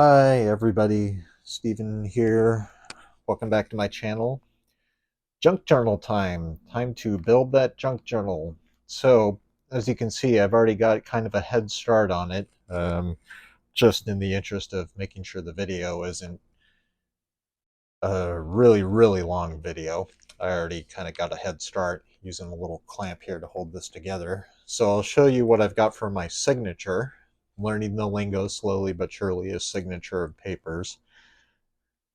Hi everybody, Stephen here. Welcome back to my channel. Junk journal time. Time to build that junk journal. So, as you can see, I've already got kind of a head start on it, just in the interest of making sure the video isn't a really long video. I already kind of got a head start using a little clamp here to hold this together. So I'll show you what I've got for my signature. Learning the lingo slowly but surely is signature of papers.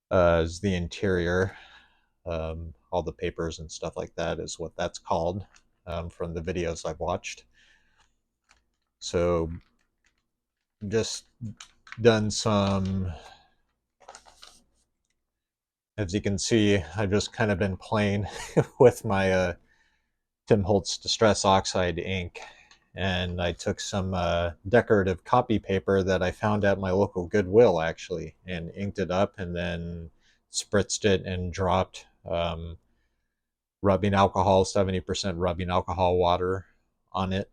Is the interior. All the papers and stuff like that is what that's called, from the videos I've watched. So just done some, as you can see, I've just kind of been playing with my Tim Holtz Distress Oxide ink. And I took some decorative copy paper that I found at my local Goodwill, actually, and inked it up and then spritzed it and dropped rubbing alcohol, 70% rubbing alcohol water on it,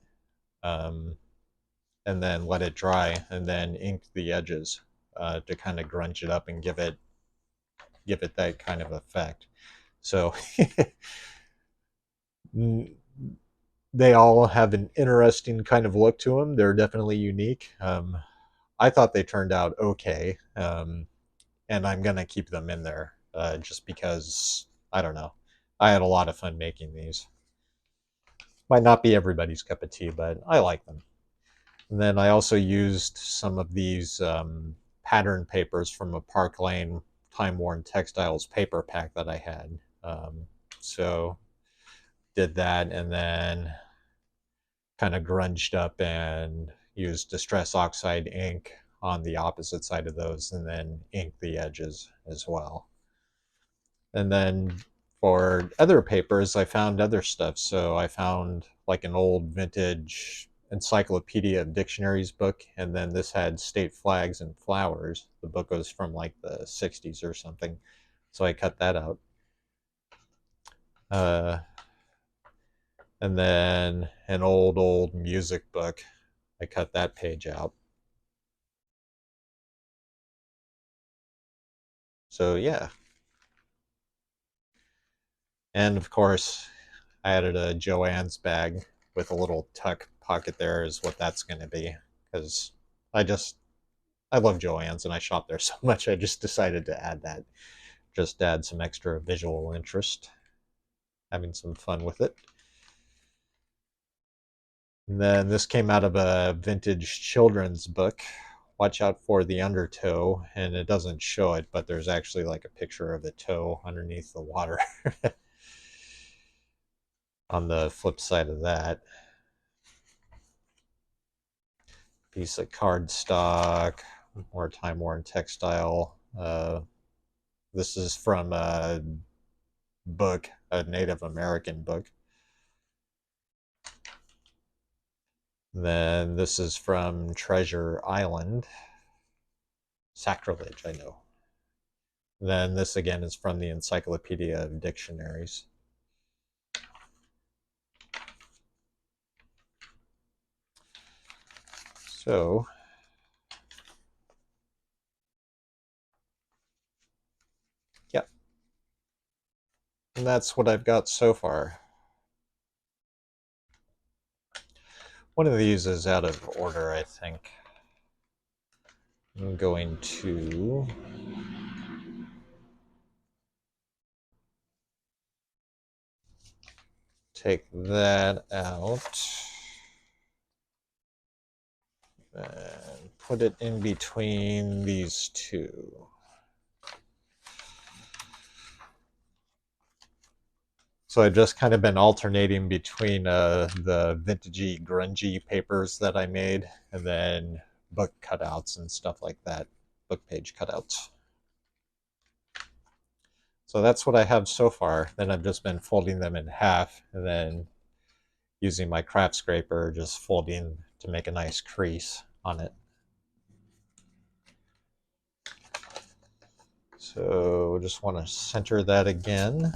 um, and then let it dry, and then ink the edges to kind of grunge it up and give it that kind of effect. So they all have an interesting kind of look to them. They're definitely unique. I thought they turned out okay, and I'm gonna keep them in there just because I don't know. I had a lot of fun making these. Might not be everybody's cup of tea, but I like them. And then I also used some of these pattern papers from a Park Lane Time Worn Textiles paper pack that I had. So did that and then kind of grunged up and used Distress Oxide ink on the opposite side of those and then inked the edges as well. And then for other papers, I found other stuff. So I found like an old vintage Encyclopedia of Dictionaries book, and then this had state flags and flowers. The book was from like the 60s or something. So I cut that out. Uh, and then an old music book. I cut that page out. So yeah. And of course, I added a Joann's bag with a little tuck pocket there, is what that's going to be. Because I just, I love Joann's and I shop there so much, I just decided to add that. Just add some extra visual interest, having some fun with it. And then this came out of a vintage children's book. Watch out for the undertow, and it doesn't show it, but there's actually like a picture of the toe underneath the water on the flip side of that. Piece of cardstock, more time worn textile. This is from a book, a Native American book. Then this is from Treasure Island. Sacrilege, I know. Then this again is from the Encyclopedia of Dictionaries. So, yep. And that's what I've got so far. One of these is out of order, I think. I'm going to take that out and put it in between these two. So I've just kind of been alternating between the vintagey, grungy papers that I made and then book cutouts and stuff like that, book page cutouts. So that's what I have so far. Then I've just been folding them in half and then using my craft scraper, just folding to make a nice crease on it. So just want to center that again.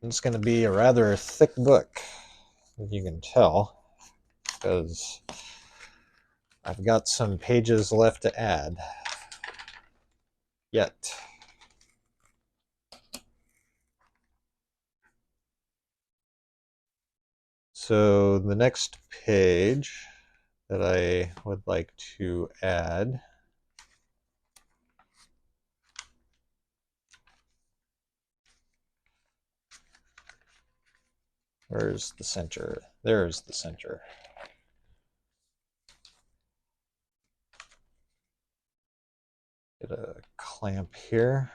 It's going to be a rather thick book, as you can tell, because I've got some pages left to add yet. So the next page that I would like to add where's the center? There's the center. Get a clamp here.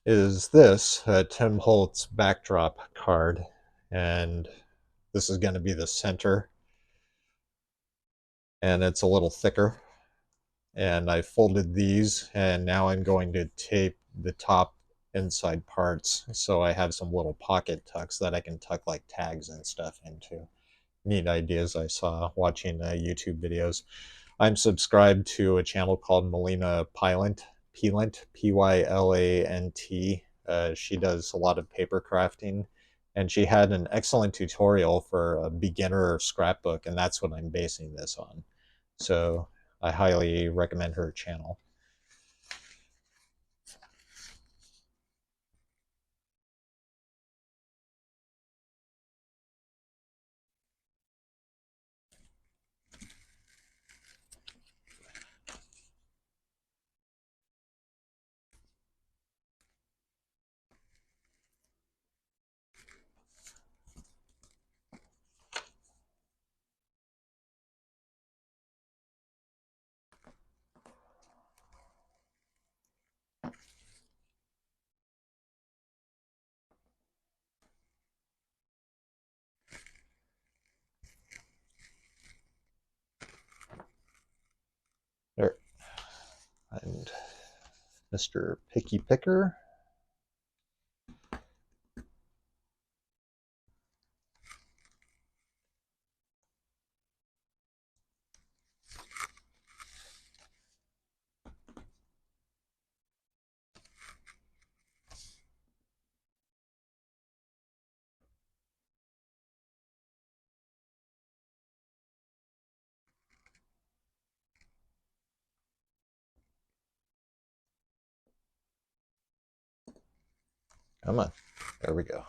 Is this Tim Holtz backdrop card, and this is going to be the center, and it's a little thicker, and I folded these, and now I'm going to tape the top inside parts so I have some little pocket tucks that I can tuck like tags and stuff into. Neat ideas I saw watching YouTube videos. I'm subscribed to a channel called Melina Pylant, Pylant. She does a lot of paper crafting, and she had an excellent tutorial for a beginner scrapbook, and that's what I'm basing this on. So I highly recommend her channel. There. And Mr. Picky Picker. Come on. There we go.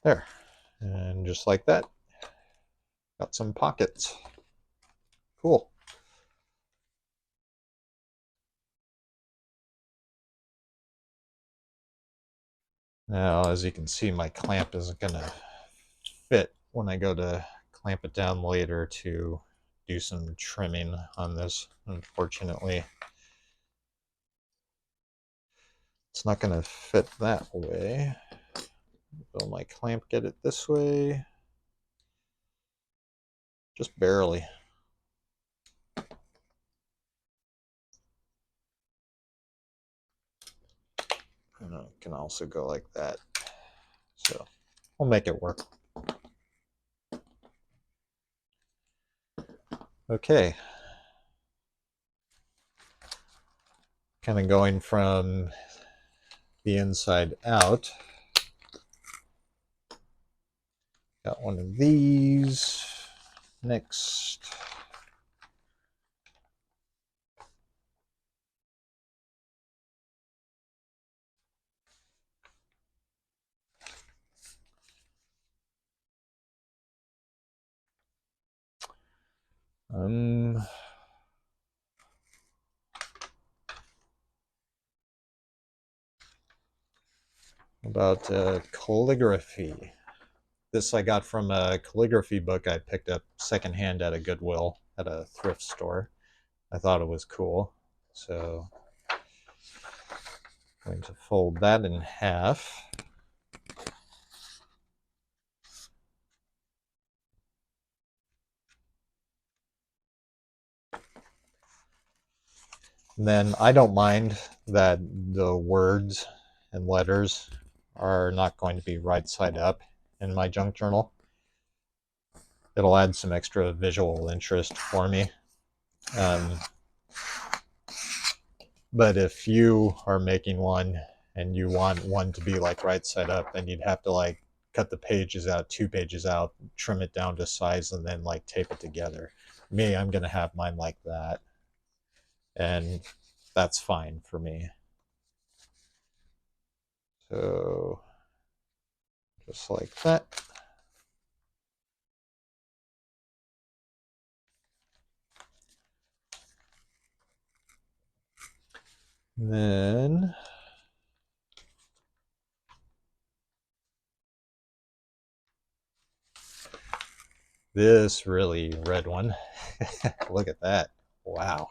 There. And just like that, got some pockets. Cool. Now, as you can see, my clamp isn't going to fit when I go to clamp it down later to do some trimming on this. Unfortunately, it's not going to fit that way. Will my clamp get it this way? Just barely. And it can also go like that. So we'll make it work. Okay. Kind of going from the inside out. Got one of these. Next. About calligraphy. This I got from a calligraphy book I picked up secondhand at a Goodwill at a thrift store. I thought it was cool. So I'm going to fold that in half. And then I don't mind that the words and letters are not going to be right side up. in my junk journal. It'll add some extra visual interest for me. But if you are making one and you want one to be like right side up, then you'd have to like cut the pages out, 2 pages out, trim it down to size, and then like tape it together. Me, I'm gonna have mine like that, and that's fine for me. So just like that. Then this really red one. Look at that. Wow.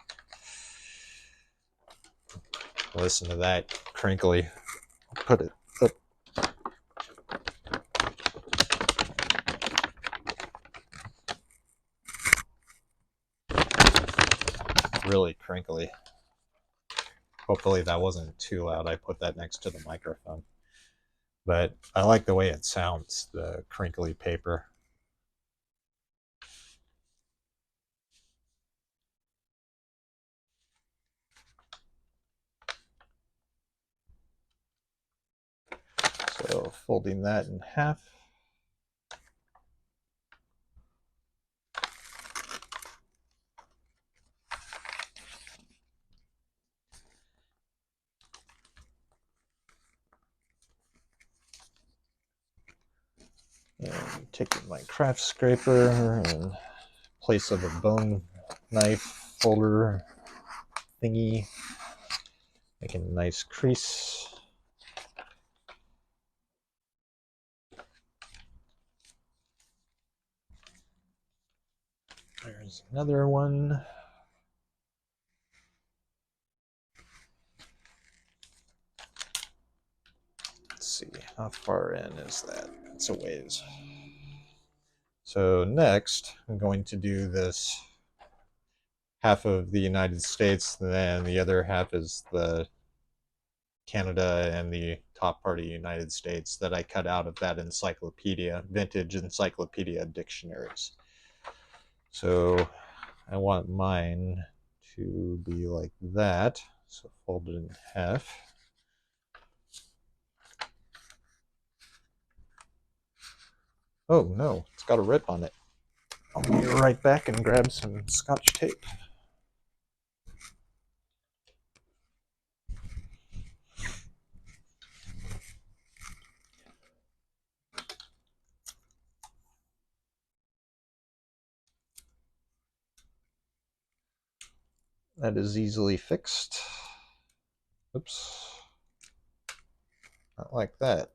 Listen to that crinkly. Put it up. Really crinkly. Hopefully that wasn't too loud. I put that next to the microphone. But I like the way it sounds, the crinkly paper. So folding that in half. And taking my craft scraper in place of a bone knife folder thingy, making a nice crease. There's another one. Let's see, how far in is that? It's a ways. So next, I'm going to do this half of the United States, and then the other half is the Canada and the top part of the United States that I cut out of that encyclopedia, vintage encyclopedia dictionaries. So I want mine to be like that. So fold it in half. Oh no, it's got a rip on it. I'll be right back and grab some Scotch tape. That is easily fixed. Oops. Not like that.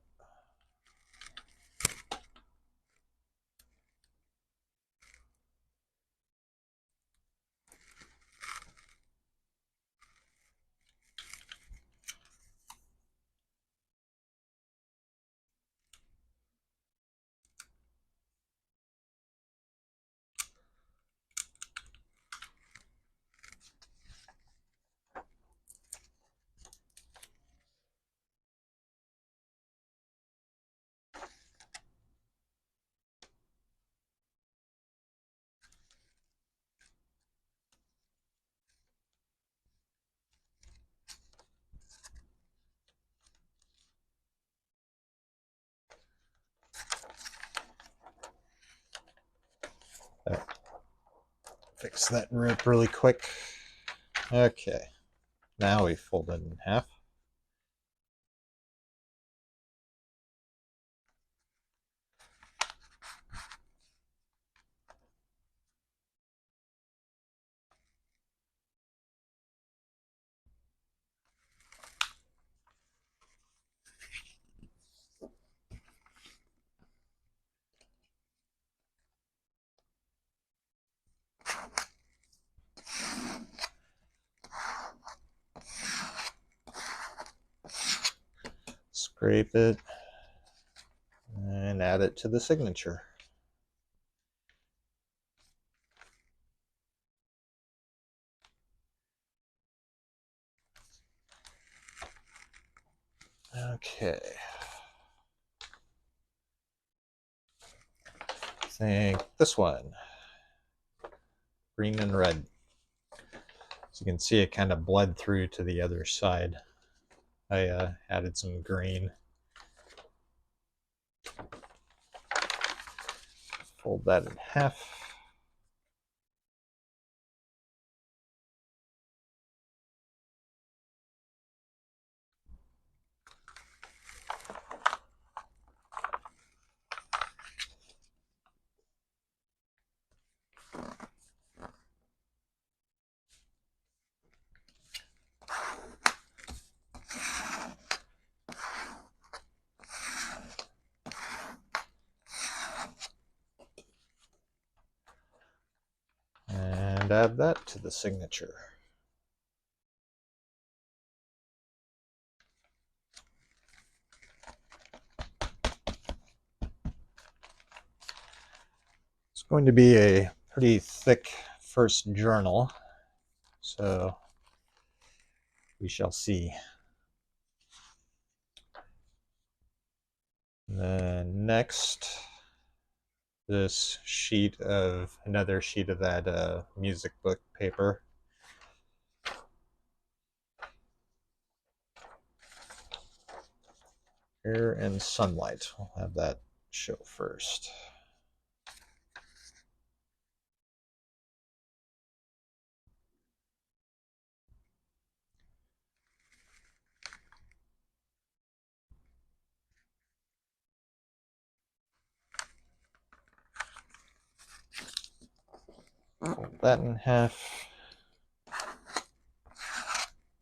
Fix that rip really quick. Okay, now we fold it in half. Scrape it and add it to the signature. Okay. think this one, green and red. So you can see it kind of bled through to the other side. I added some green. Fold that in half. And add that to the signature. It's going to be a pretty thick first journal, so we shall see. And then next, this sheet of another sheet of that music book paper. Air and sunlight. We'll have that show first. Fold that in half.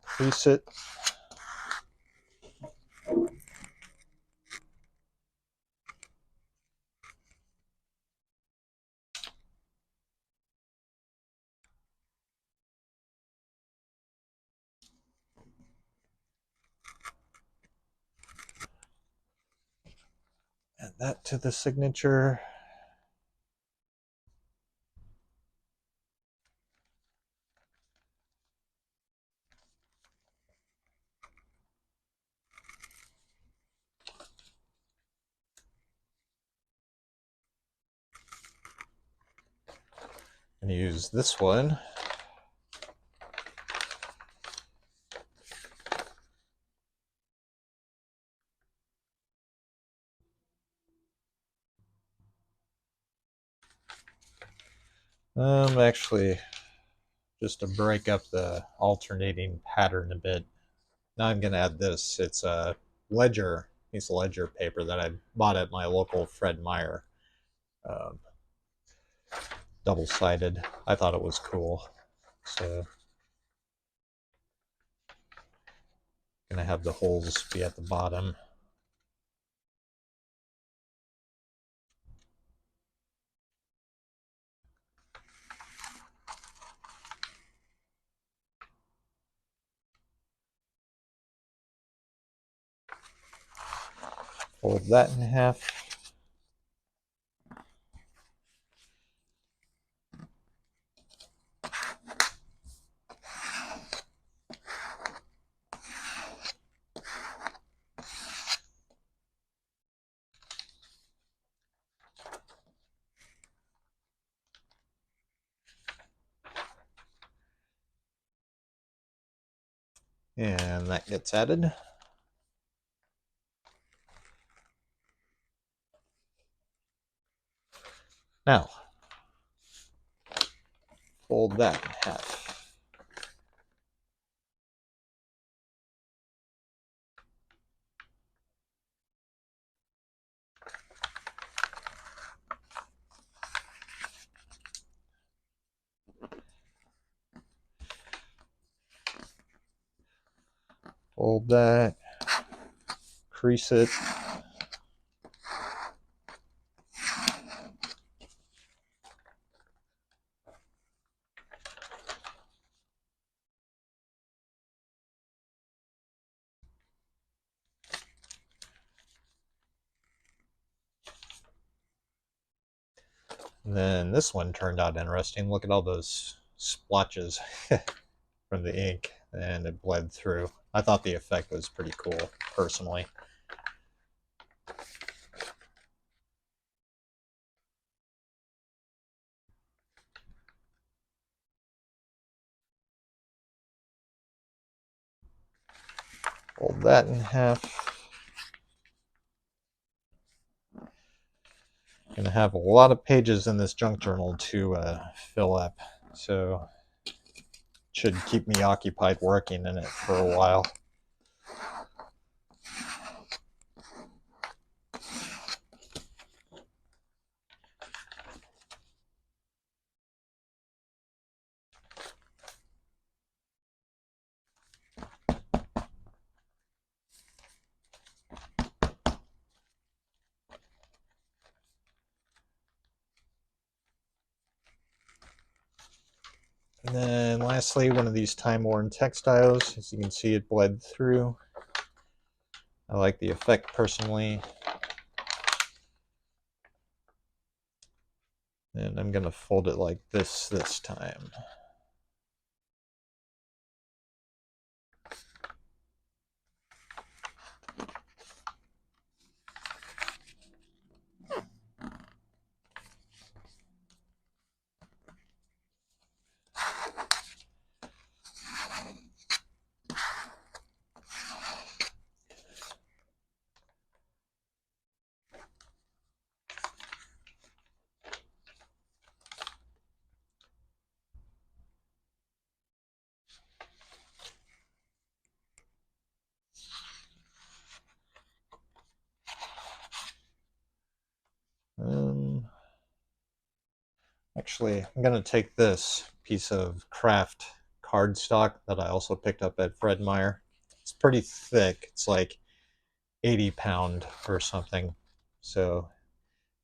Crease it. Add that to the signature. I'm going to use this one. Actually, just to break up the alternating pattern a bit, now I'm going to add this. It's a ledger, piece of ledger paper that I bought at my local Fred Meyer. Um, double-sided. I thought it was cool. So I'm going to have the holes be at the bottom. Fold that in half. And that gets added. Now, fold that in half. Fold that, crease it. And then this one turned out interesting. Look at all those splotches from the ink, and it bled through. I thought the effect was pretty cool, personally. Fold that in half. I'm going to have a lot of pages in this junk journal to fill up, so it should keep me occupied working in it for a while. And then lastly, one of these time-worn textiles. As you can see, it bled through. I like the effect personally. And I'm going to fold it like this time. Actually, I'm going to take this piece of craft cardstock that I also picked up at Fred Meyer. It's pretty thick. It's like 80 pound or something. So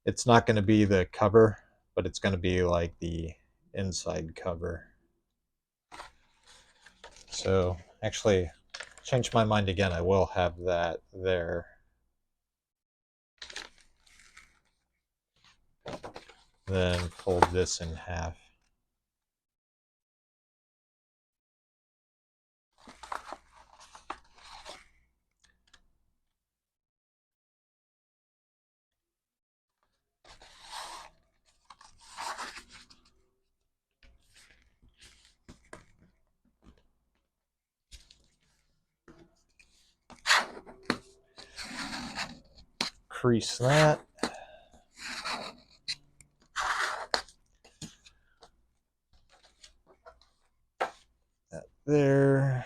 it's not going to be the cover, but it's going to be like the inside cover. So actually, change my mind again. I will have that there. Then fold this in half. Crease that. That there.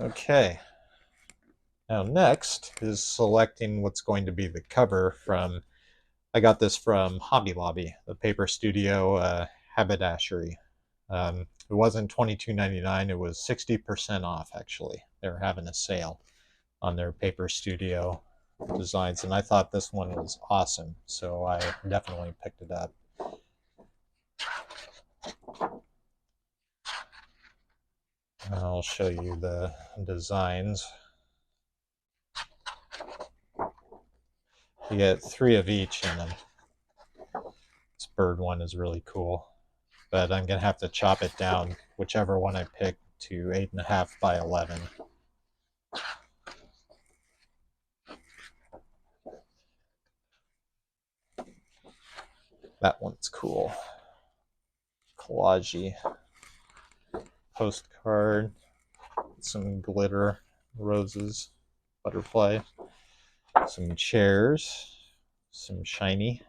Okay. Now next is selecting what's going to be the cover from, I got this from Hobby Lobby, the paper studio haberdashery. It wasn't $22.99, it was 60% off actually. They were having a sale on their paper studio designs, and I thought this one was awesome, so I definitely picked it up. I'll show you the designs. You get 3 of each in them. This bird one is really cool, but I'm gonna have to chop it down, whichever one I pick, to 8.5 by 11. That one's cool. Collage postcard, some glitter, roses, butterfly, some chairs, some shiny.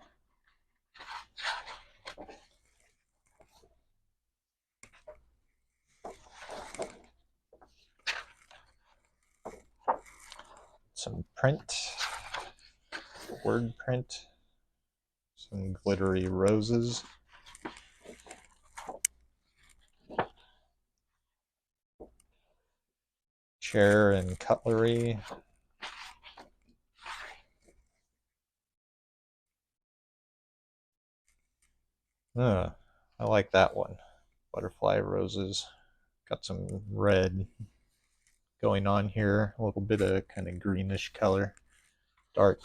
Some print, word print, some glittery roses. Chair and cutlery. I like that one. Butterfly roses. Got some red going on here. A little bit of kind of greenish color. Dark.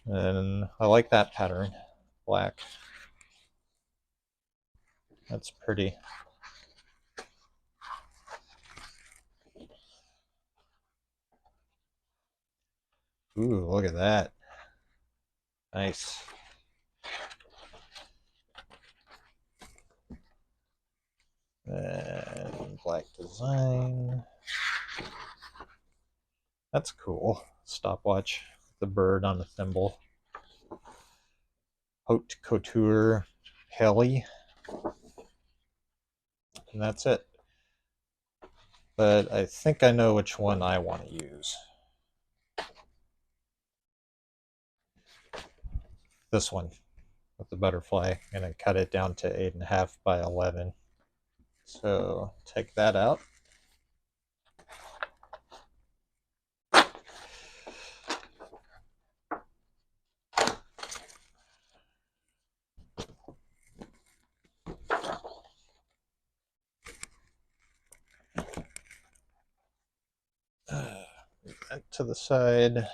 And I like that pattern. Black. That's pretty. Ooh, look at that. Nice. Then black design. That's cool. Stopwatch, the bird on the thimble. Haute Couture Heli. And that's it. But I think I know which one I want to use. This one with the butterfly. I'm going to cut it down to 8.5 by 11. So take that out. Move that to the side.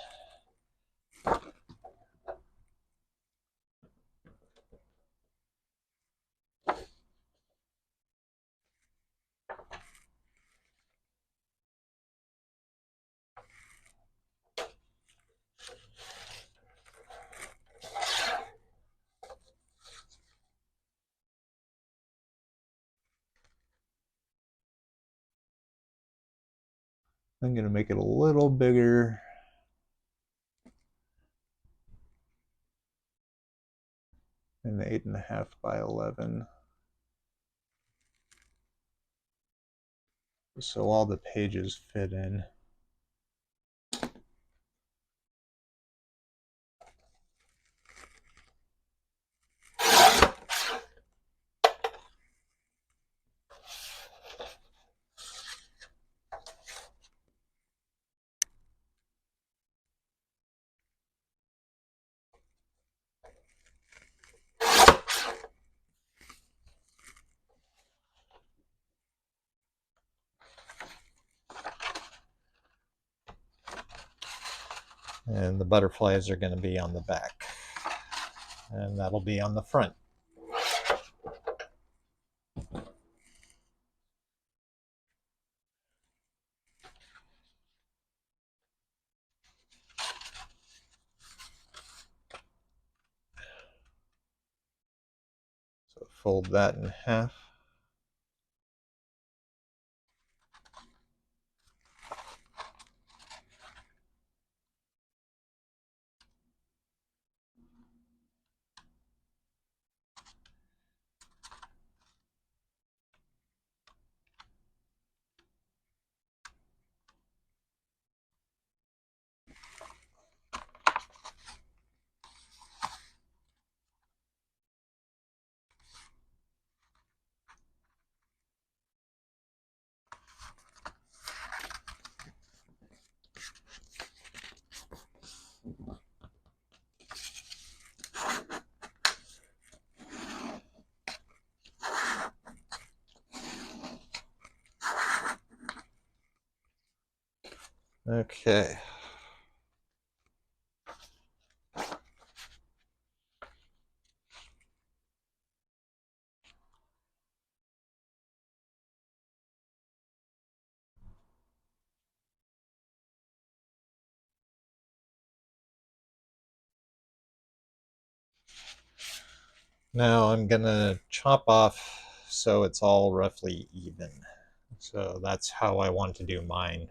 I'm going to make it a little bigger. And 8.5 by 11. So all the pages fit in. And the butterflies are going to be on the back. And that'll be on the front. So fold that in half. Okay. Now I'm going to chop off so it's all roughly even. So that's how I want to do mine.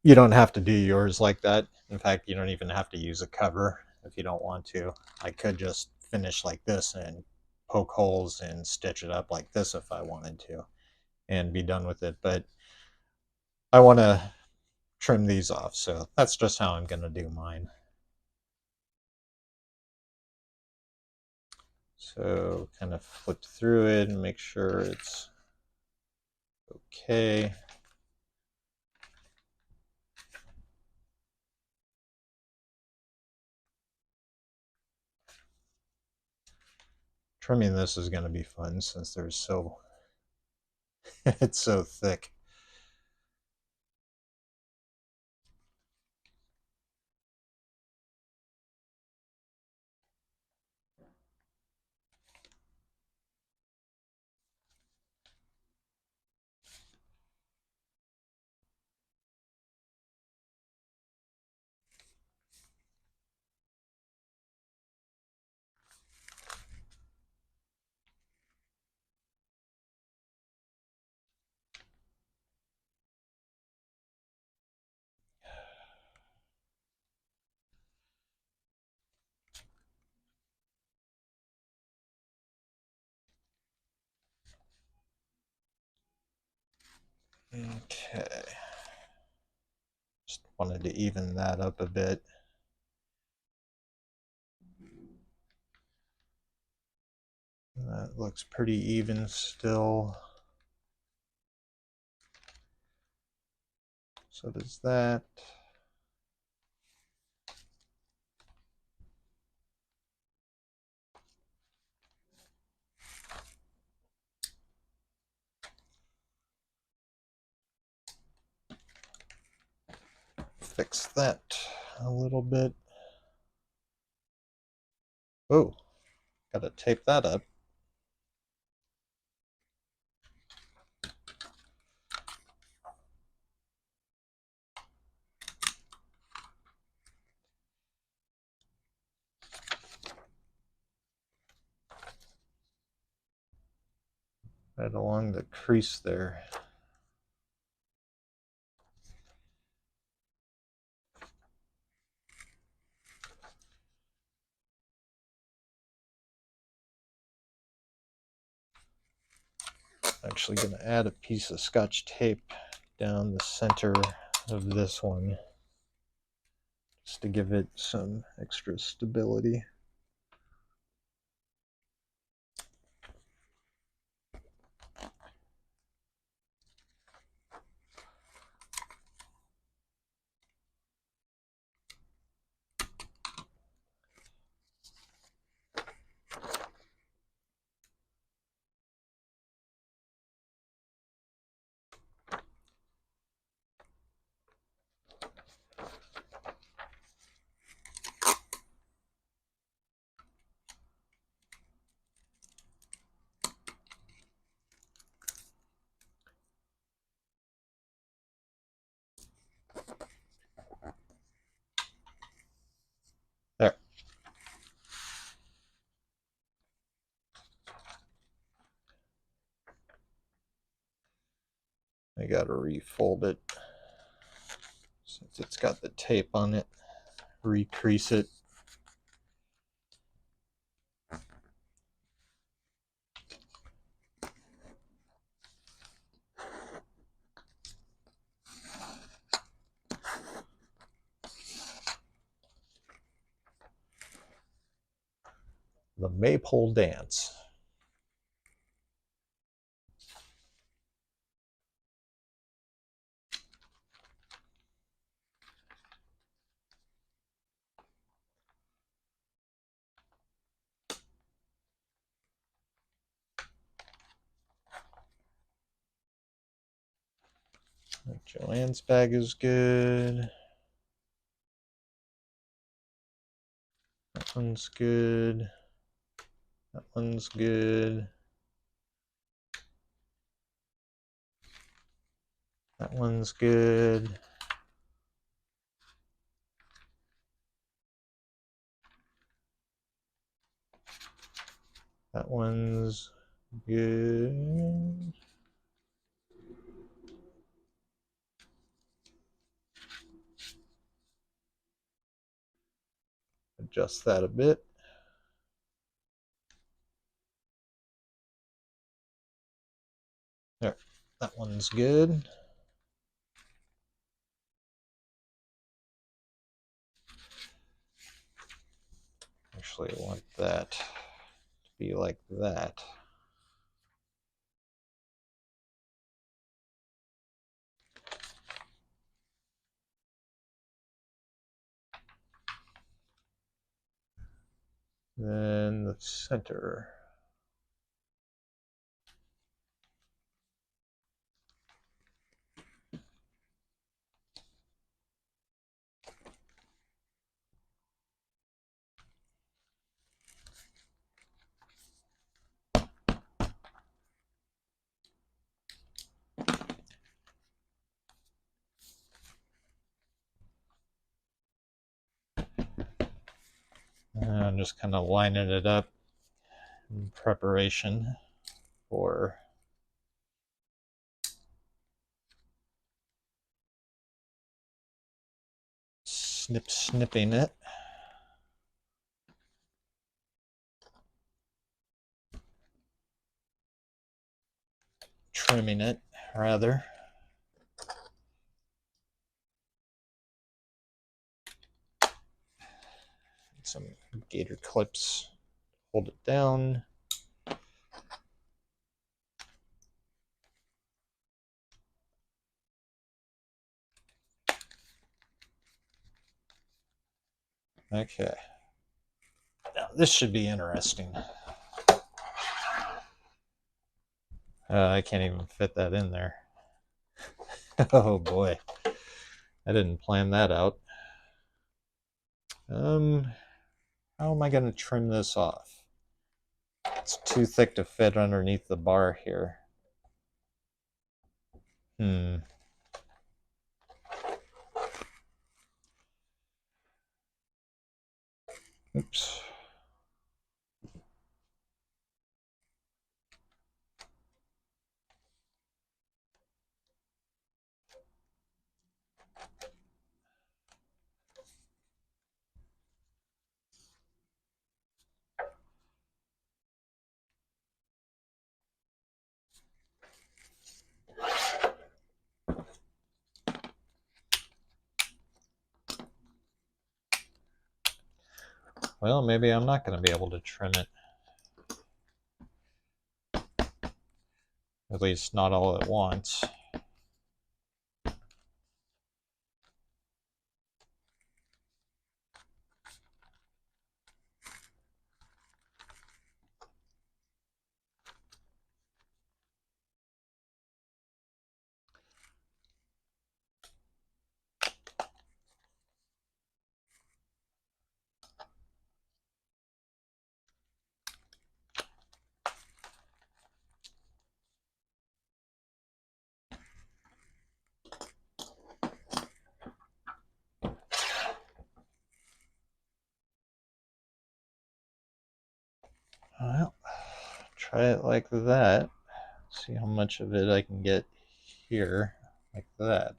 You don't have to do yours like that. In fact, you don't even have to use a cover if you don't want to. I could just finish like this and poke holes and stitch it up like this if I wanted to and be done with it. But I want to trim these off, so that's just how I'm going to do mine. So kind of flip through it and make sure it's okay. Trimming this is going to be fun since there's so it's so thick. Okay. Just wanted to even that up a bit. That looks pretty even still. So does that. Fix that a little bit. Oh, gotta tape that up. Right along the crease there. Actually going to add a piece of Scotch tape down the center of this one just to give it some extra stability. There. I gotta refold it since it's got the tape on it. Recrease it. The Maypole Dance. Joanne's bag is good. That one's good. That one's good. That one's good. That one's good. Adjust that a bit. There, that one's good. Actually, I want that to be like that. Then the center. I'm just kind of lining it up in preparation for snipping it. Trimming it, rather. some gator clips, hold it down. Okay. Now this should be interesting. I can't even fit that in there. Oh boy. I didn't plan that out. How am I going to trim this off? It's too thick to fit underneath the bar here. Oops. Well, maybe I'm not going to be able to trim it. At least not all at once. Well, try it like that. See how much of it I can get here, like that.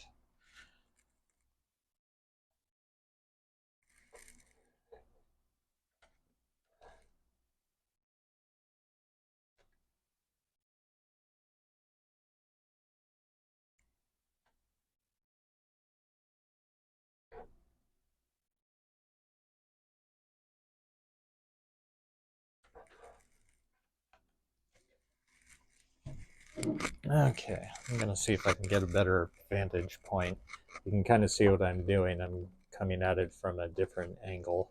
Okay, I'm going to see if I can get a better vantage point. You can kind of see what I'm doing. I'm coming at it from a different angle.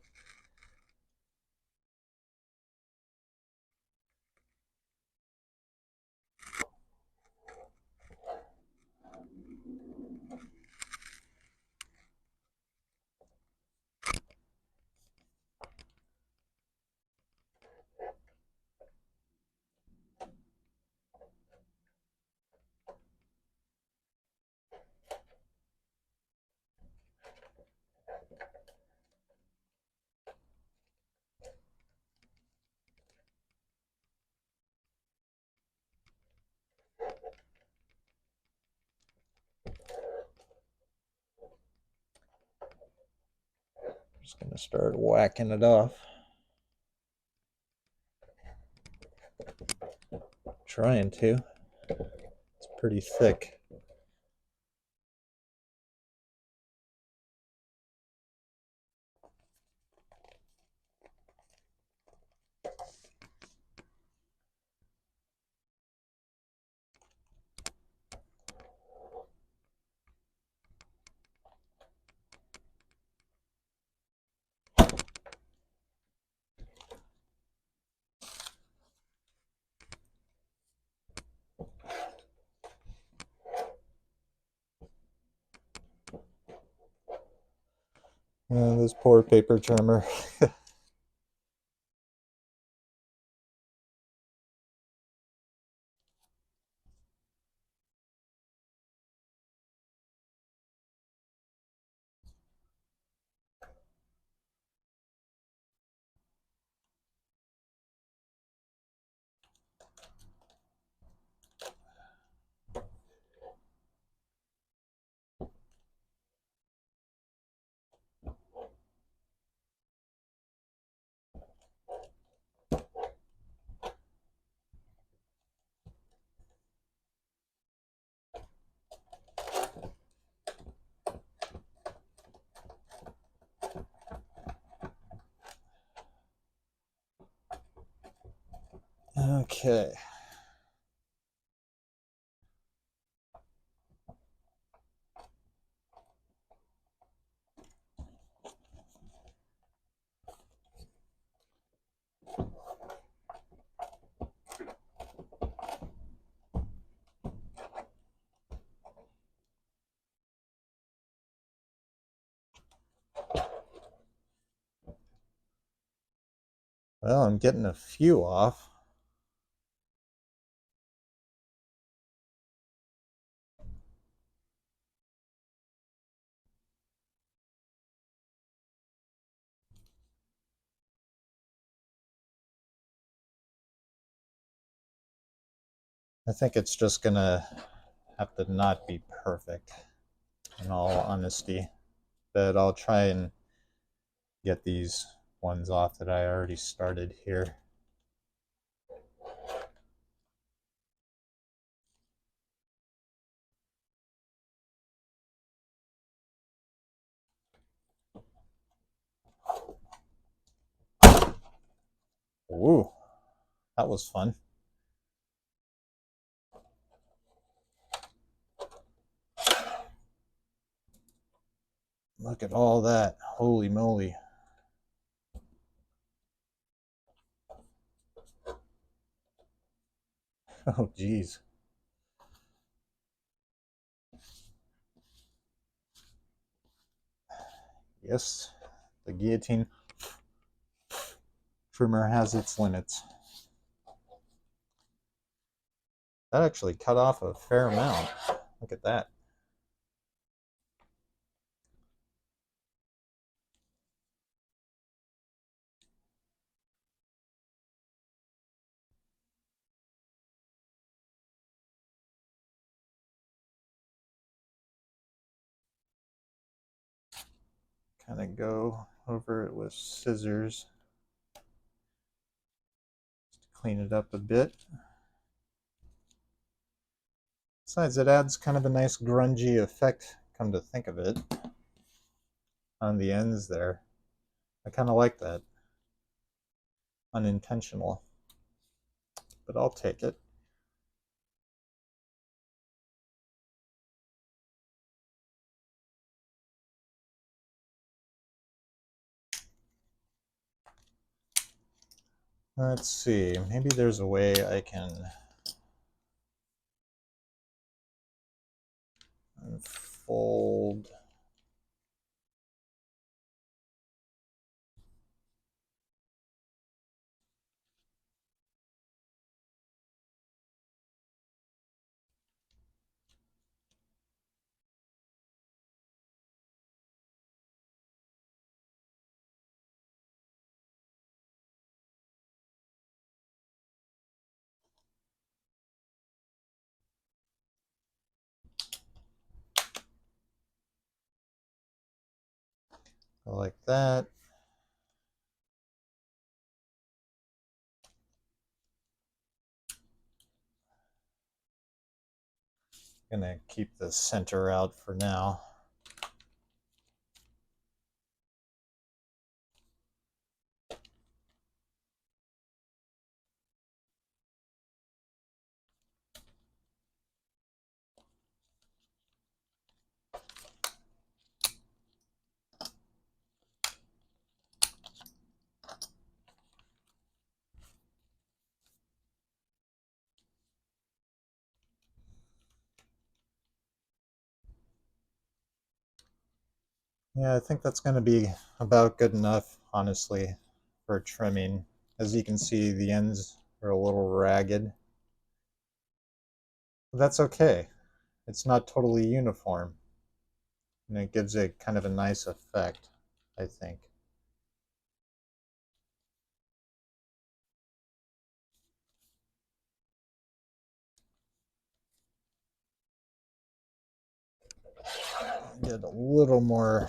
Just going to start whacking it off. Trying to. It's pretty thick. This poor paper trimmer. Okay. Well, I'm getting a few off. I think it's just gonna have to not be perfect, in all honesty. But I'll try and get these ones off that I already started here. Ooh, that was fun. Look at all that. Holy moly. Oh, geez. Yes, the guillotine trimmer has its limits. That actually cut off a fair amount. Look at that. Kind of go over it with scissors to clean it up a bit. Besides, it adds kind of a nice grungy effect, come to think of it, on the ends there. I kind of like that. Unintentional, but I'll take it. Let's see, maybe there's a way I can unfold. Like that. Gonna keep the center out for now. Yeah, I think that's going to be about good enough, honestly, for trimming. As you can see, the ends are a little ragged. But that's okay. It's not totally uniform. And it gives it kind of a nice effect, I think. Get a little more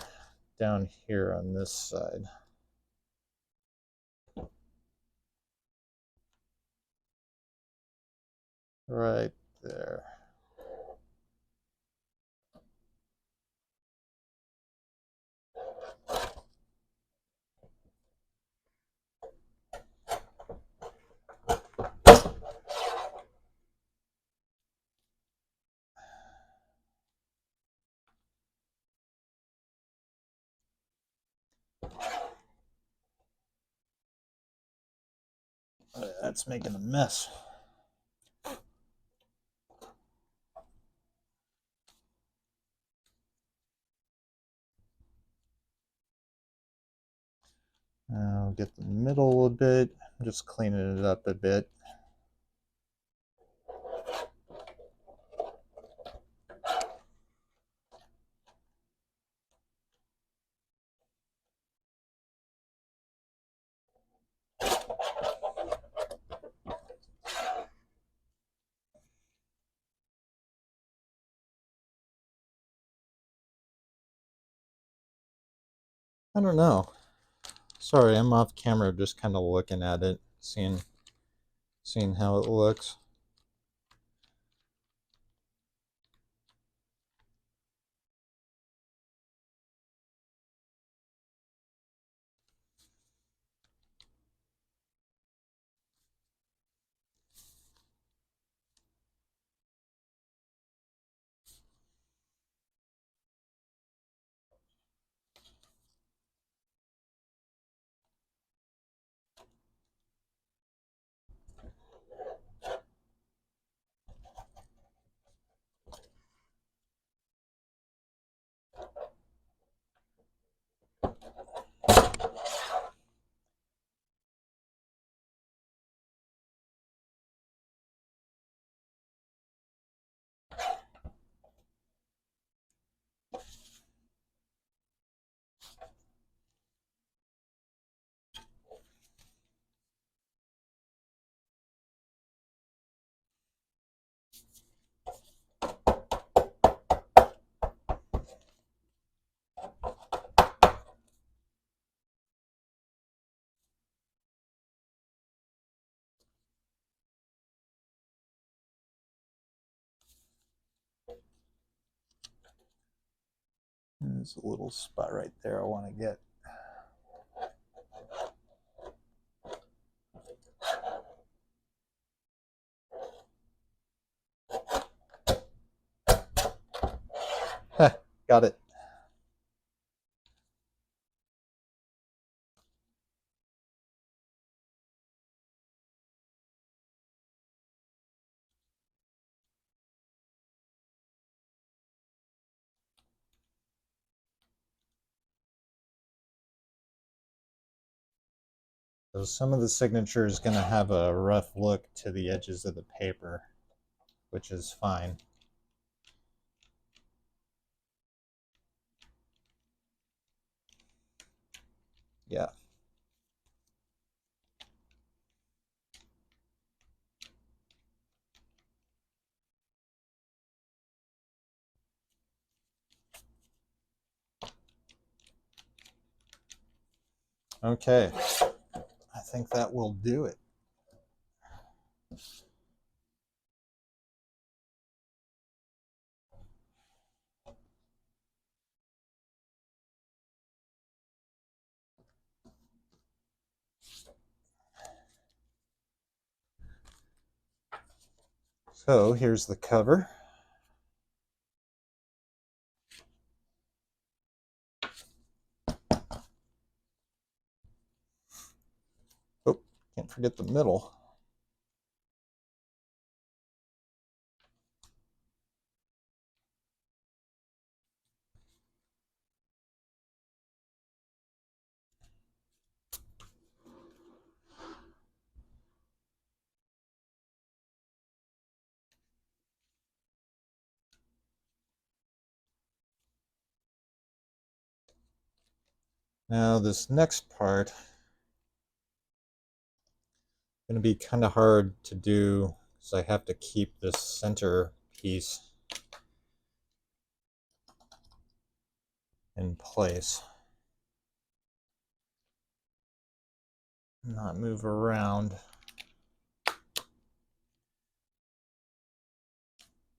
down here on this side. Right there. That's making a mess. I'll get the middle a bit. I'm just cleaning it up a bit. I don't know. Sorry, I'm off camera just kind of looking at it, seeing how it looks. There's a little spot right there I want to get. Got it. So some of the signature is going to have a rough look to the edges of the paper, which is fine. Yeah. Okay. I think that will do it. So here's the cover. Oh, can't forget the middle. Now this next part is going to be kind of hard to do because I have to keep this center piece in place. Not move around.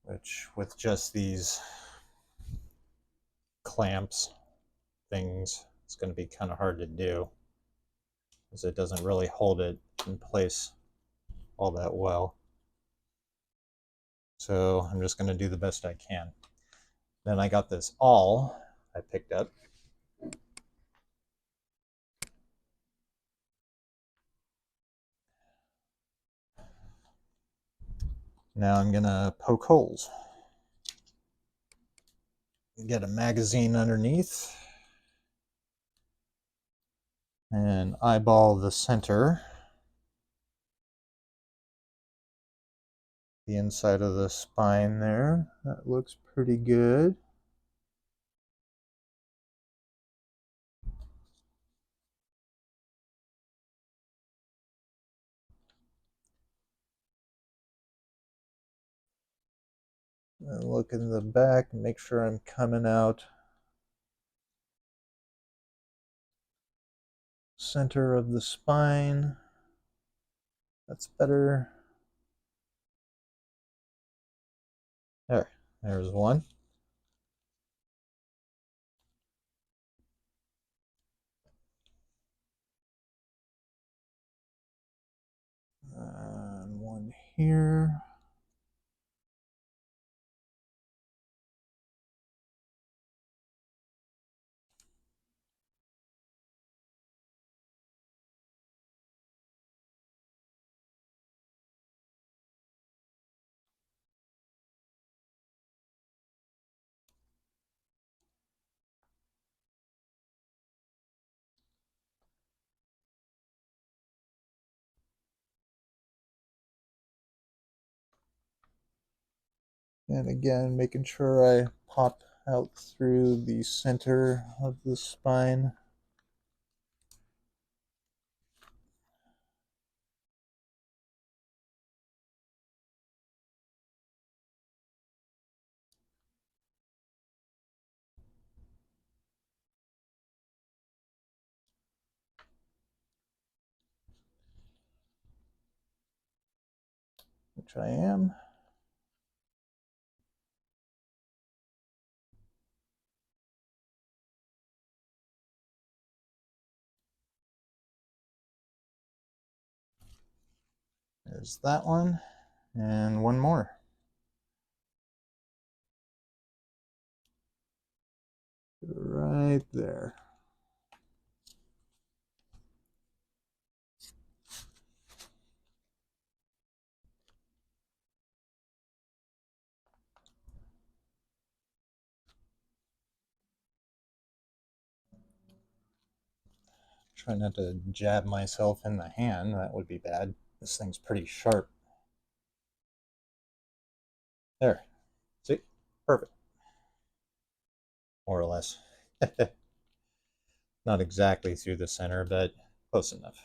Which with just these clamps things, it's going to be kind of hard to do because it doesn't really hold it in place all that well. So I'm just going to do the best I can. Then I got this awl I picked up. Now I'm gonna poke holes. Get a magazine underneath and eyeball the center, the inside of the spine there. That looks pretty good. And look in the back, make sure I'm coming out center of the spine. That's better. There's one. And one here. And again, making sure I pop out through the center of the spine. Which I am. There's that one, and one more. Right there. Try not to jab myself in the hand, that would be bad. This thing's pretty sharp. There. See? Perfect. More or less. Not exactly through the center, but close enough.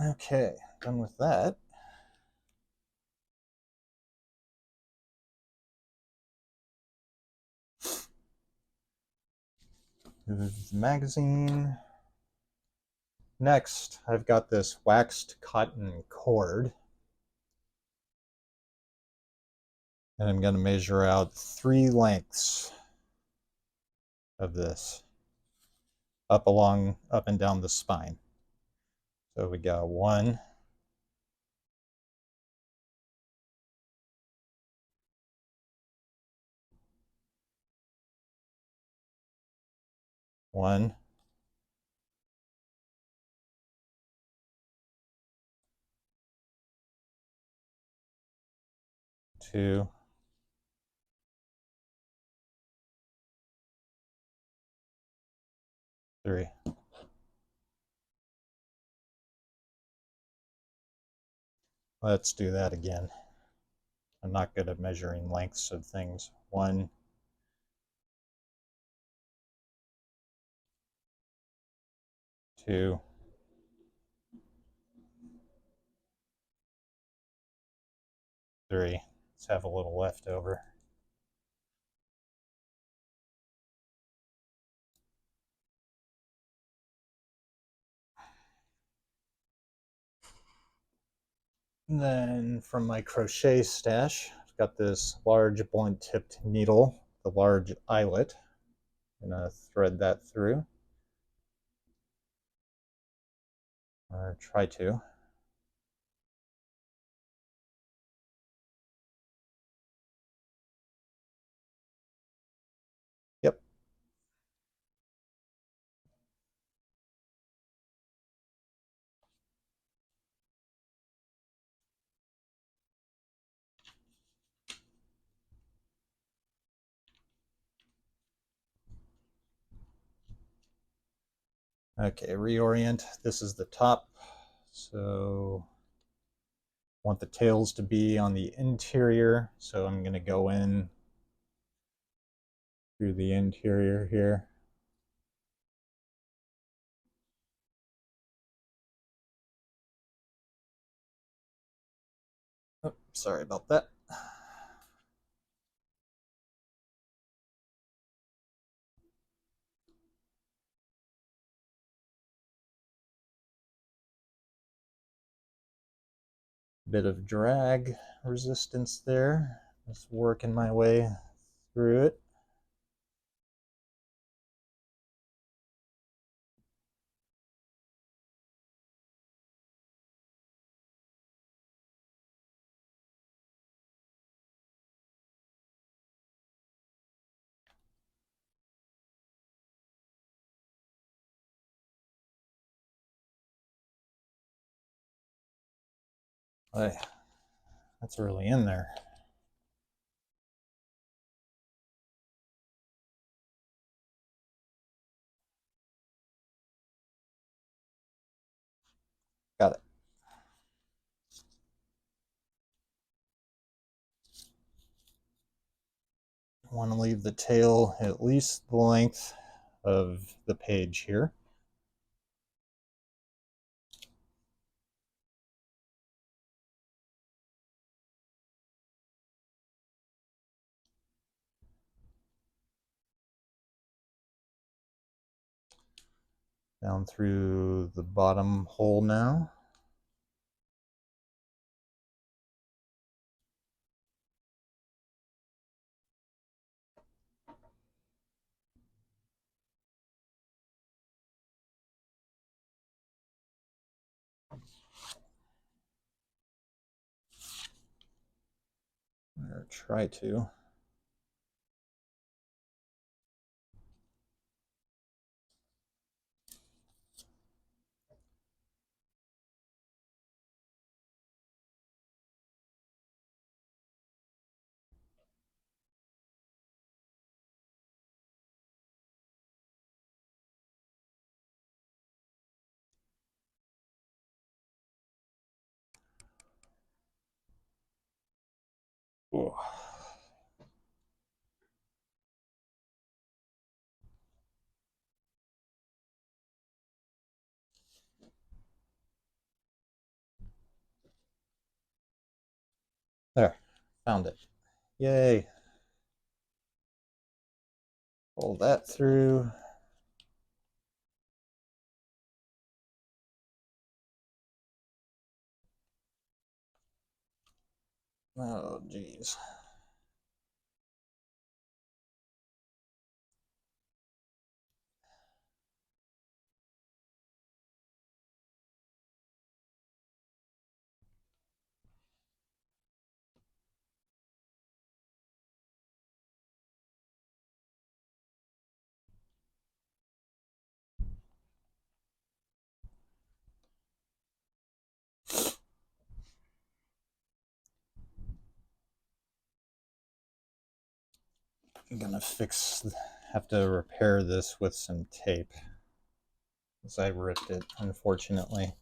Okay, done with that. Move the magazine. Next, I've got this waxed cotton cord. And I'm going to measure out 3 lengths of this up and down the spine. So we got 1, 1, 2, 3. Let's do that again. I'm not good at measuring lengths of things. 1, 2, 3. Let's have a little left over. And then from my crochet stash, I've got this large blunt tipped needle, the large eyelet. I'm going to thread that through. Or try to. Yep. Okay, reorient. This is the top. So I want the tails to be on the interior. So I'm going to go in through the interior here. Oh, sorry about that. Bit of drag resistance there. Just working my way through it. Hey, that's really in there. Got it. I want to leave the tail at least the length of the page here. Down through the bottom hole now. Or try to. Ooh. There, found it. Yay. Pull that through. Oh, geez. I'm gonna have to repair this with some tape, as I ripped it, unfortunately.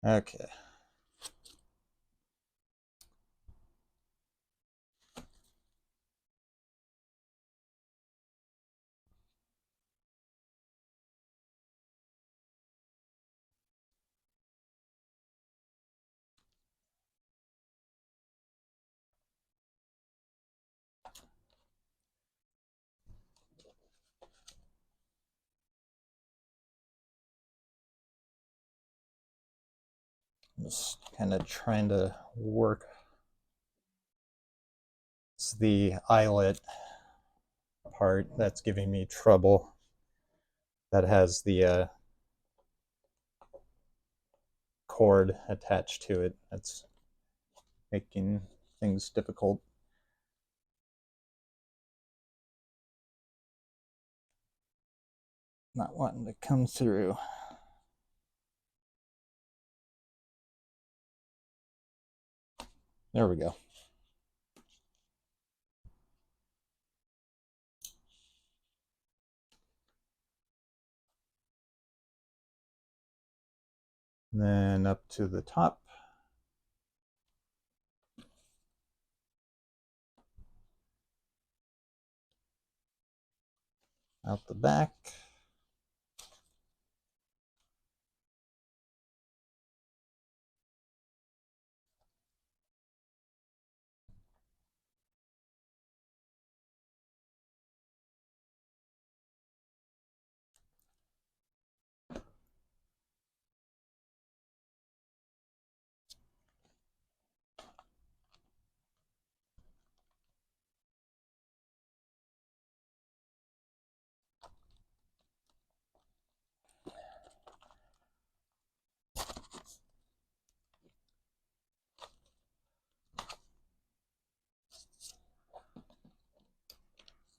Okay. Just kind of trying to work. It's the eyelet part that's giving me trouble. That has the cord attached to it. That's making nothing's difficult. Not wanting to come through. There we go. And then up to the top. Out the back.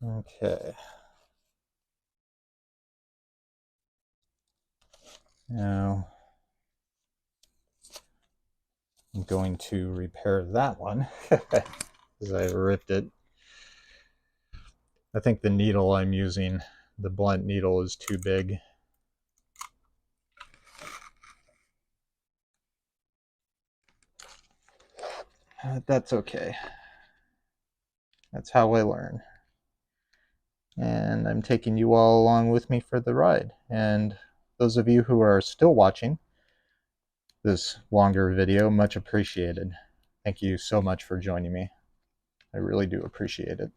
Okay. Now I'm going to repair that one because I ripped it. I think the needle I'm using, the blunt needle, is too big. That's okay. That's how I learn. And I'm taking you all along with me for the ride. And those of you who are still watching this longer video, much appreciated. Thank you so much for joining me. I really do appreciate it.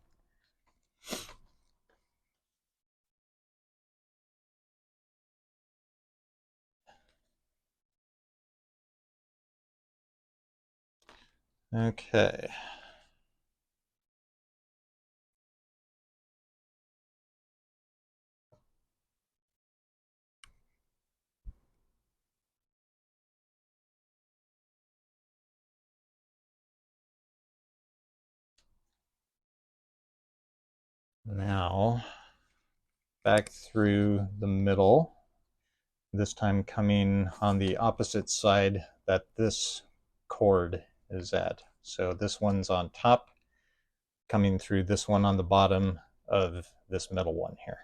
Okay. Now, back through the middle, this time coming on the opposite side that this cord is at. So this one's on top, coming through this one on the bottom of this middle one here.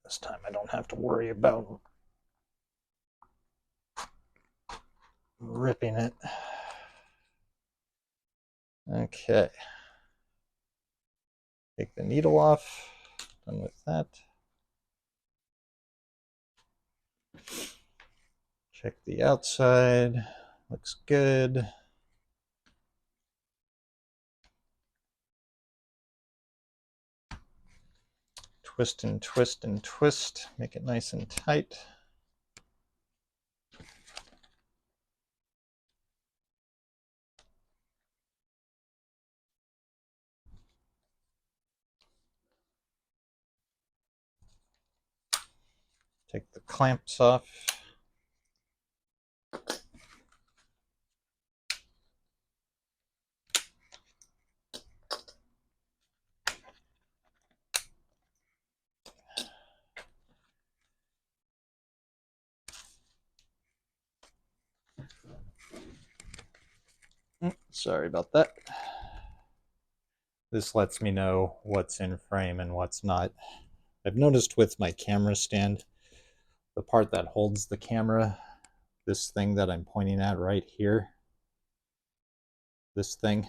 This time I don't have to worry about ripping it. Okay. Take the needle off. Done with that. Check the outside. Looks good. Twist and twist and twist. Make it nice and tight. Take the clamps off. Sorry about that. This lets me know what's in frame and what's not. I've noticed with my camera stand, the part that holds the camera, this thing that I'm pointing at right here, this thing,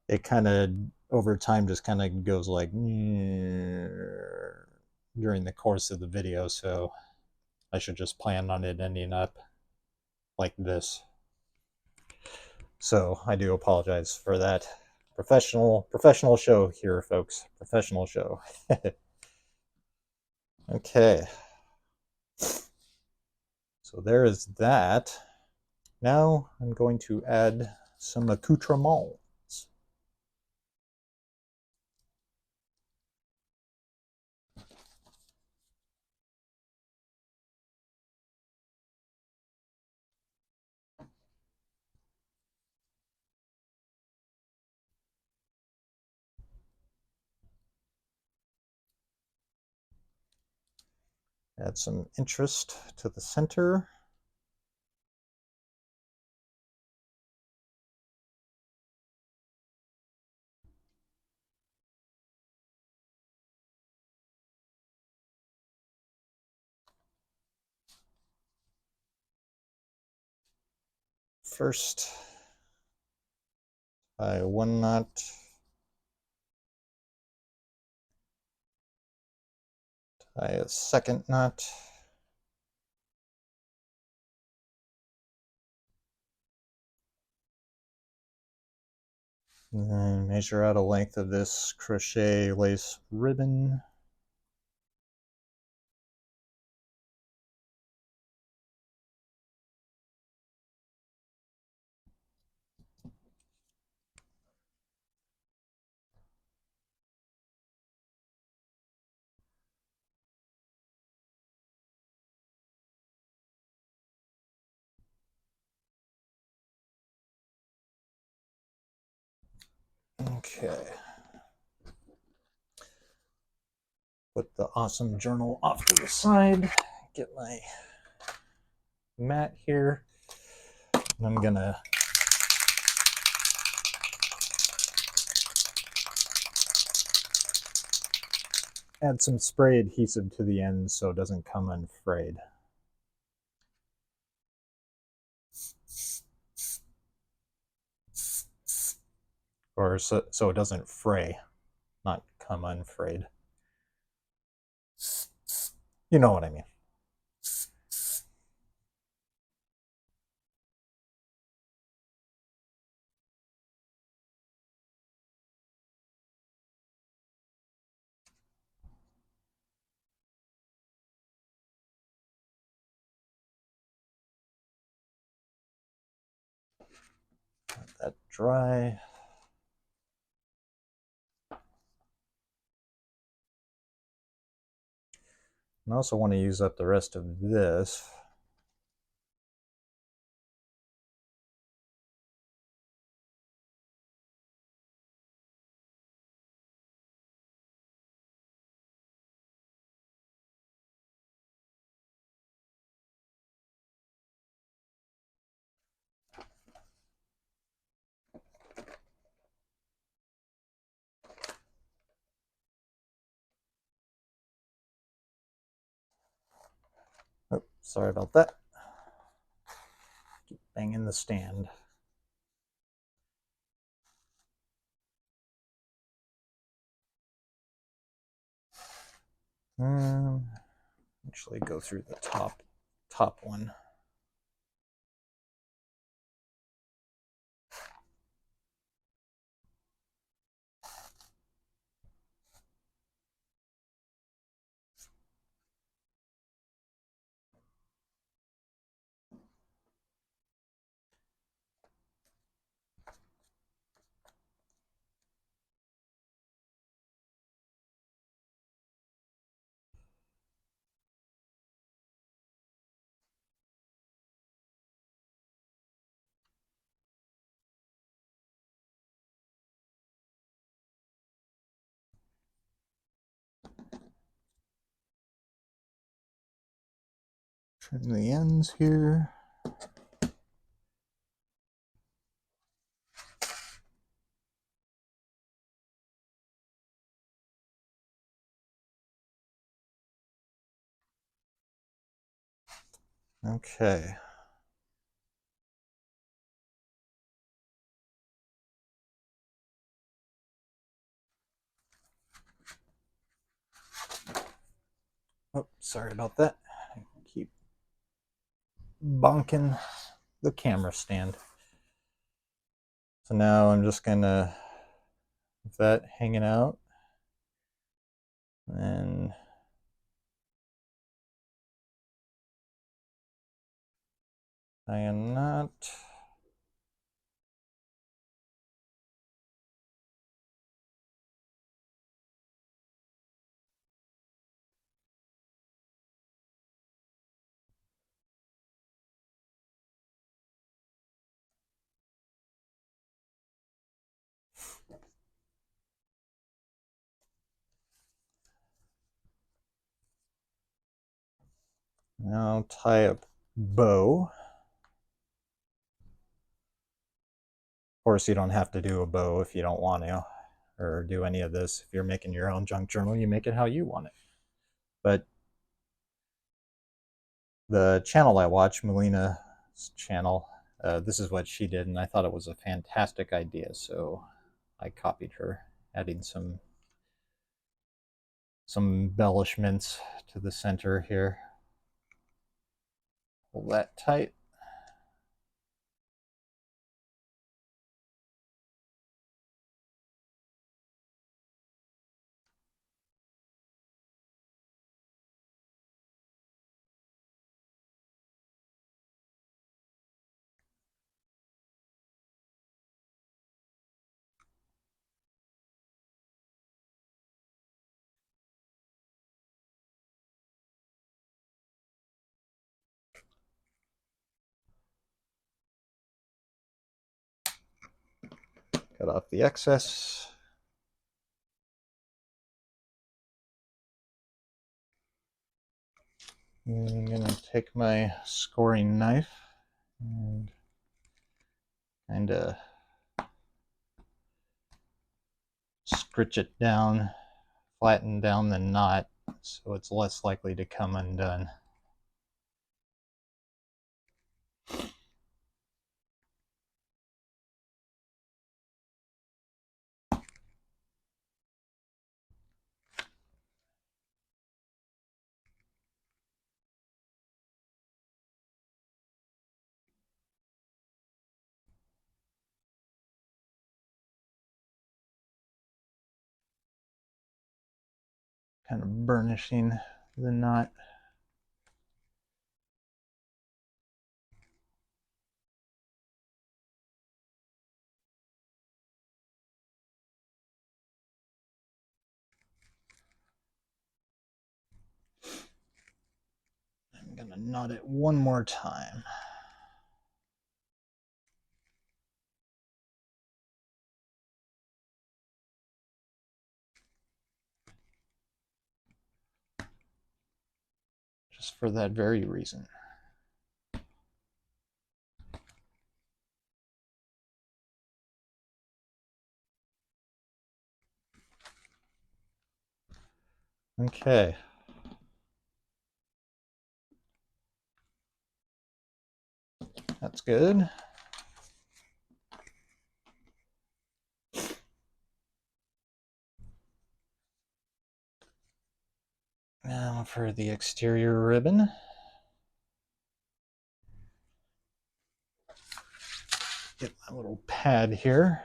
it kind of over time just kind of goes like during the course of the video, so I should just plan on it ending up like this. So I do apologize for that. Professional show here, folks. Professional show. Okay. So there is that. Now I'm going to add some accoutrements. Add some interest to the center. First, tie one knot. Tie a second knot. And then measure out a length of this crochet lace ribbon. Okay. Put the awesome journal off to the side. Get my mat here. And I'm gonna add some spray adhesive to the end so it doesn't come unfrayed. Or so it doesn't fray, not come unfrayed. You know what I mean. Let that dry. I also want to use up the rest of this. Oh, sorry about that. Keep banging the stand. Actually go through the top one. Trim the ends here. Okay. Oh, sorry about that. I keep bonking the camera stand. So now I'm just gonna have that hanging out. And tie a knot. Now tie a bow. Of course, you don't have to do a bow if you don't want to, or do any of this. If you're making your own junk journal, you make it how you want it. But the channel I watch, Melina's channel, this is what she did, and I thought it was a fantastic idea, so I copied her, adding some embellishments to the center here. Pull that tight. Cut off the excess. I'm going to take my scoring knife and kind of stretch it down, flatten down the knot so it's less likely to come undone. Kind of burnishing the knot. I'm going to knot it one more time. Just for that very reason. Okay. That's good. Now for the exterior ribbon. Get my little pad here.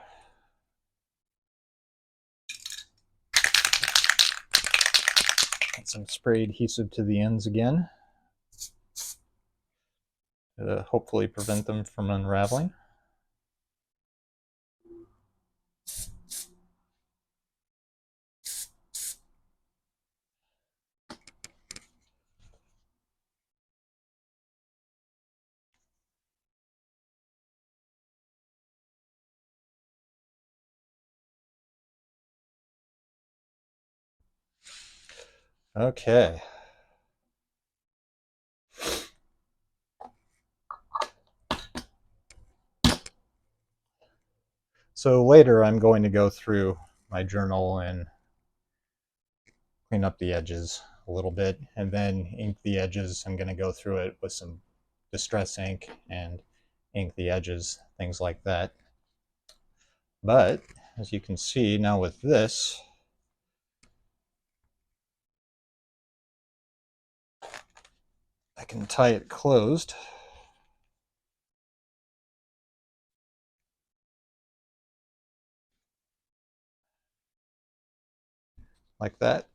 Add some spray adhesive to the ends again. Hopefully prevent them from unraveling. Okay. So later I'm going to go through my journal and clean up the edges a little bit and then ink the edges. I'm going to go through it with some distress ink and ink the edges, things like that. But as you can see now with this, I can tie it closed. Like that.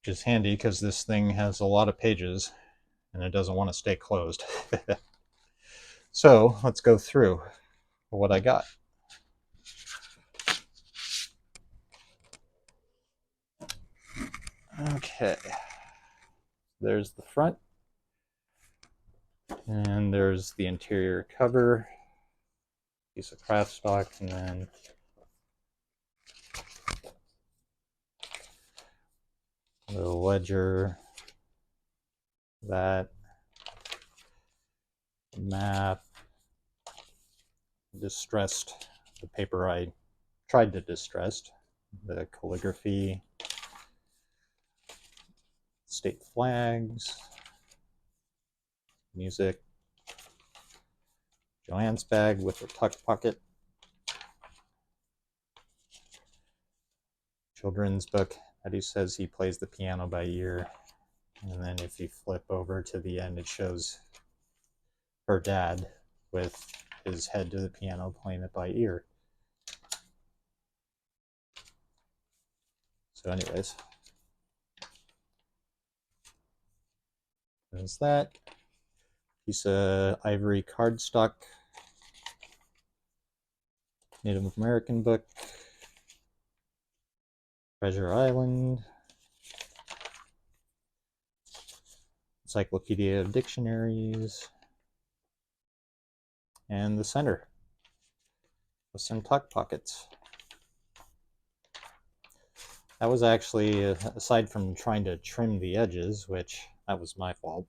Which is handy because this thing has a lot of pages and it doesn't want to stay closed. So let's go through what I got. Okay, there's the front, and there's the interior cover, piece of craft stock, and then the ledger, that map, distressed, the paper I tried to distress, the calligraphy, state flags, music, Joanne's bag with her tuck pocket, children's book that he says he plays the piano by ear. And then if you flip over to the end, it shows her dad with his head to the piano playing it by ear. So anyways, there's that. Piece of ivory cardstock, Native American book, Treasure Island, Encyclopedia of Dictionaries, and the center with some tuck pockets. That was actually, aside from trying to trim the edges, which that was my fault,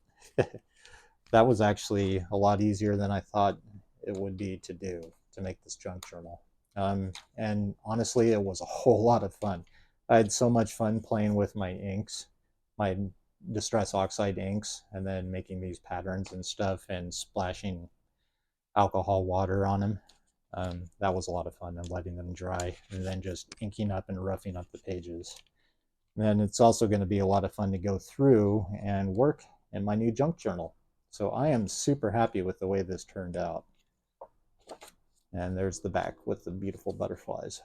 that was actually a lot easier than I thought it would be to do, to make this junk journal. And honestly, it was a whole lot of fun. I had so much fun playing with my inks, my Distress Oxide inks, and then making these patterns and stuff and splashing alcohol water on them. That was a lot of fun, and letting them dry and then just inking up and roughing up the pages. And then it's also going to be a lot of fun to go through and work in my new junk journal. So I am super happy with the way this turned out. And there's the back with the beautiful butterflies.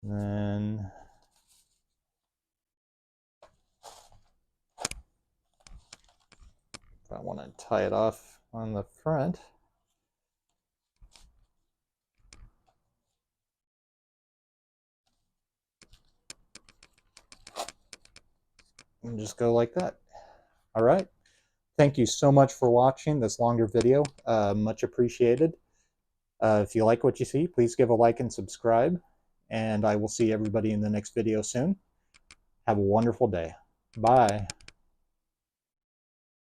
And then if I want to tie it off on the front, and just go like that. All right. Thank you so much for watching this longer video. Much appreciated. If you like what you see, please give a like and subscribe. And I will see everybody in the next video soon. Have a wonderful day. Bye.